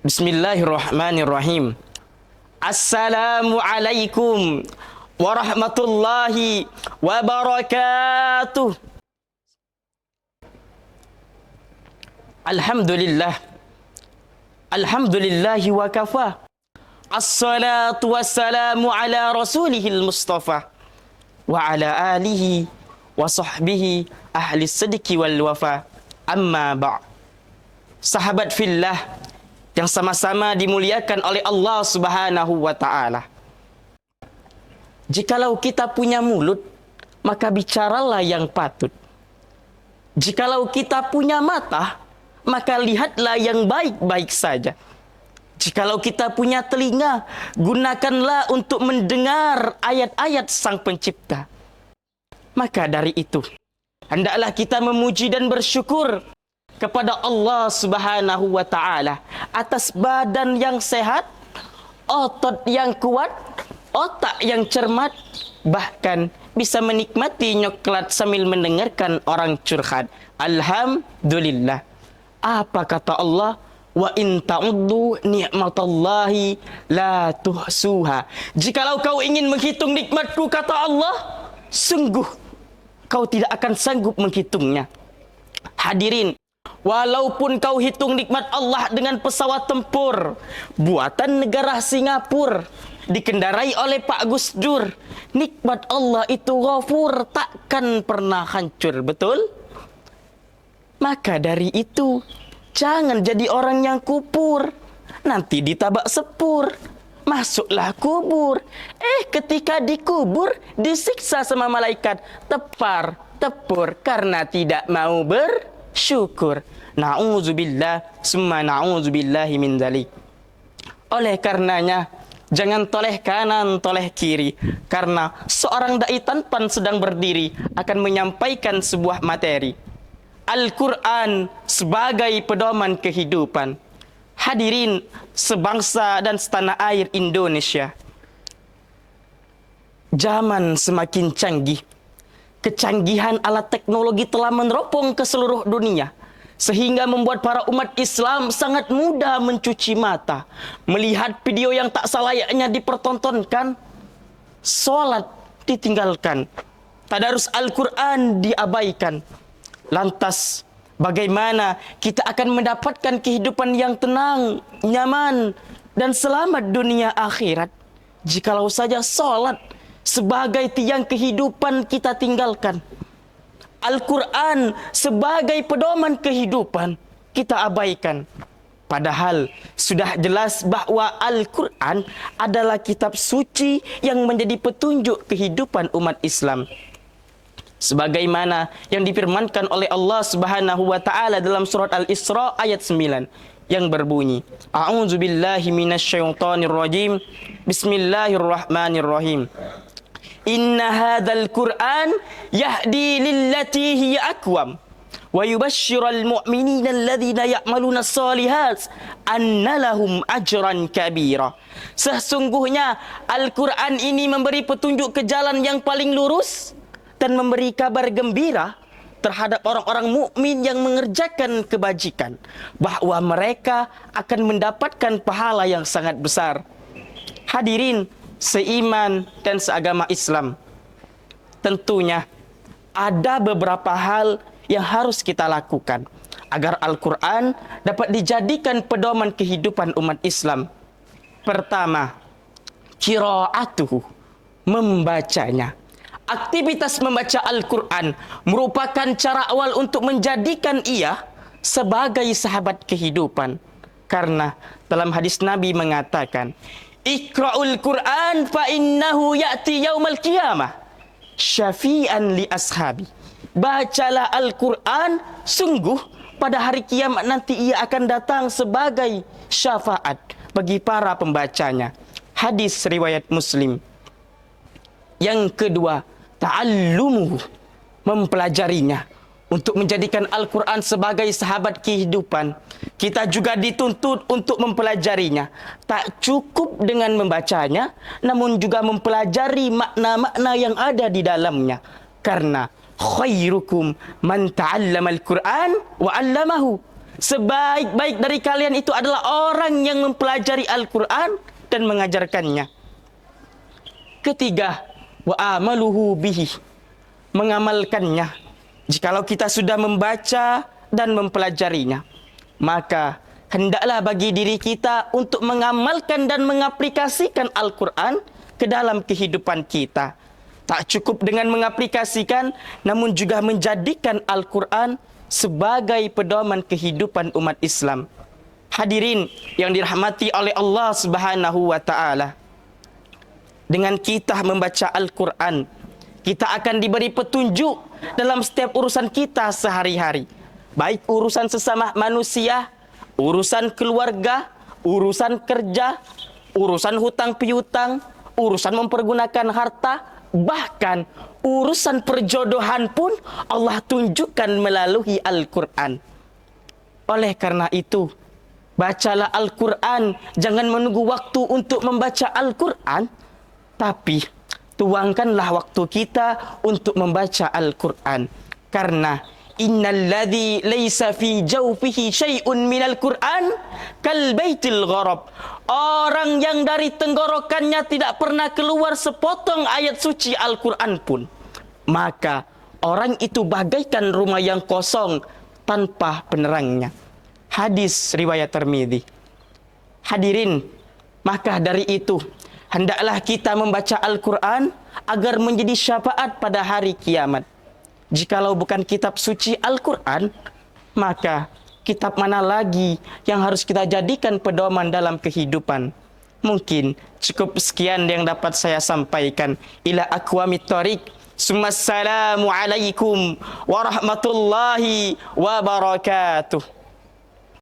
Bismillahirrahmanirrahim. Assalamualaikum warahmatullahi wabarakatuh. Alhamdulillah. Alhamdulillahi wa kafa. Assalatu wassalamu ala rasulihil mustafa wa ala alihi wa sahbihi ahli sidqi wal wafa. Amma ba'. Sahabat fillah yang sama-sama dimuliakan oleh Allah Subhanahu wa taala. Jikalau kita punya mulut, maka bicaralah yang patut. Jikalau kita punya mata, maka lihatlah yang baik-baik saja. Jikalau kita punya telinga, gunakanlah untuk mendengar ayat-ayat Sang Pencipta. Maka dari itu, hendaklah kita memuji dan bersyukur kepada Allah Subhanahu wa taala atas badan yang sehat, otot yang kuat, otak yang cermat, bahkan bisa menikmati nyoklat sambil mendengarkan orang curhat. Alhamdulillah. Apa kata Allah? Wa in ta'uddu ni'matallahi la tuhsuha. Jikalau kau ingin menghitung nikmatku, kata Allah, sungguh kau tidak akan sanggup menghitungnya. Hadirin, walaupun kau hitung nikmat Allah dengan pesawat tempur buatan negara Singapura dikendarai oleh Pak Gus Dur, nikmat Allah itu ghafur, takkan pernah hancur, betul? Maka dari itu, jangan jadi orang yang kupur, nanti ditabak sepur, masuklah kubur. Ketika dikubur, disiksa sama malaikat, tepur karena tidak mau bersyukur. Na'udzubillah, summa na'udzubillahi min dzalik. Oleh karenanya, jangan toleh kanan, toleh kiri. Karena seorang dai tanpan sedang berdiri akan menyampaikan sebuah materi. Al-Quran sebagai pedoman kehidupan. Hadirin sebangsa dan setanah air Indonesia. Zaman semakin canggih. Kecanggihan alat teknologi telah meneropong ke seluruh dunia, sehingga membuat para umat Islam sangat mudah mencuci mata melihat video yang tak selayaknya dipertontonkan, sholat ditinggalkan, tadarus Al-Quran diabaikan. Lantas bagaimana kita akan mendapatkan kehidupan yang tenang, nyaman, dan selamat dunia akhirat jikalau saja sholat sebagai tiang kehidupan kita tinggalkan? Al-Quran sebagai pedoman kehidupan kita abaikan. Padahal sudah jelas bahwa Al-Quran adalah kitab suci yang menjadi petunjuk kehidupan umat Islam. Sebagaimana yang difirmankan oleh Allah Subhanahu wa taala dalam surat Al-Isra ayat 9 yang berbunyi, A'udzubillahi minasyaitonirrajim. Bismillahirrahmanirrahim. Inna hadzal Qur'an yahdi lillati hiya aqwam wa yubashshiral mu'minina alladhina ya'maluna shalihat anna lahum ajran kabira. Sesungguhnya Al-Quran ini memberi petunjuk ke jalan yang paling lurus dan memberi kabar gembira terhadap orang-orang mukmin yang mengerjakan kebajikan, bahwa mereka akan mendapatkan pahala yang sangat besar. Hadirin seiman dan seagama Islam, tentunya ada beberapa hal yang harus kita lakukan agar Al-Quran dapat dijadikan pedoman kehidupan umat Islam. Pertama, qiraatuhu, membacanya. Aktivitas membaca Al-Quran merupakan cara awal untuk menjadikan ia sebagai sahabat kehidupan. Karena dalam hadis Nabi mengatakan, Iqra'ul Quran fa innahu ya'ti yaumal qiyamah syafi'an li ashabi. Bacalah Al-Quran, sungguh pada hari kiamat nanti ia akan datang sebagai syafaat bagi para pembacanya. Hadis riwayat Muslim. Yang kedua, ta'allumuhu, mempelajarinya. Untuk menjadikan Al-Quran sebagai sahabat kehidupan, kita juga dituntut untuk mempelajarinya. Tak cukup dengan membacanya, namun juga mempelajari makna-makna yang ada di dalamnya. Karena khairukum man ta'allama al-Quran wa 'allamahu. Sebaik-baik dari kalian itu adalah orang yang mempelajari Al-Quran dan mengajarkannya. Ketiga, wa amaluhu bihi, mengamalkannya. Jikalau kita sudah membaca dan mempelajarinya, maka hendaklah bagi diri kita untuk mengamalkan dan mengaplikasikan Al-Quran ke dalam kehidupan kita. Tak cukup dengan mengaplikasikan, namun juga menjadikan Al-Quran sebagai pedoman kehidupan umat Islam. Hadirin yang dirahmati oleh Allah Subhanahu wa taala. Dengan kita membaca Al-Quran, kita akan diberi petunjuk dalam setiap urusan kita sehari-hari. Baik urusan sesama manusia, urusan keluarga, urusan kerja, urusan hutang piutang, urusan mempergunakan harta, bahkan urusan perjodohan pun Allah tunjukkan melalui Al-Quran. Oleh karena itu, bacalah Al-Quran. Jangan menunggu waktu untuk membaca Al-Quran, tapi tuangkanlah waktu kita untuk membaca Al-Quran. Karena innalladzi laisa fi jawfihi syai'un minal Qur'an kal baitil gharab. Orang yang dari tenggorokannya tidak pernah keluar sepotong ayat suci Al-Quran pun, maka orang itu bagaikan rumah yang kosong tanpa penerangnya. Hadis riwayat Tirmidzi. Hadirin, maka dari itu hendaklah kita membaca Al-Quran agar menjadi syafaat pada hari kiamat. Jikalau bukan kitab suci Al-Quran, maka kitab mana lagi yang harus kita jadikan pedoman dalam kehidupan? Mungkin cukup sekian yang dapat saya sampaikan. Ila aqwamit thariq. Assalamualaikum warahmatullahi wabarakatuh.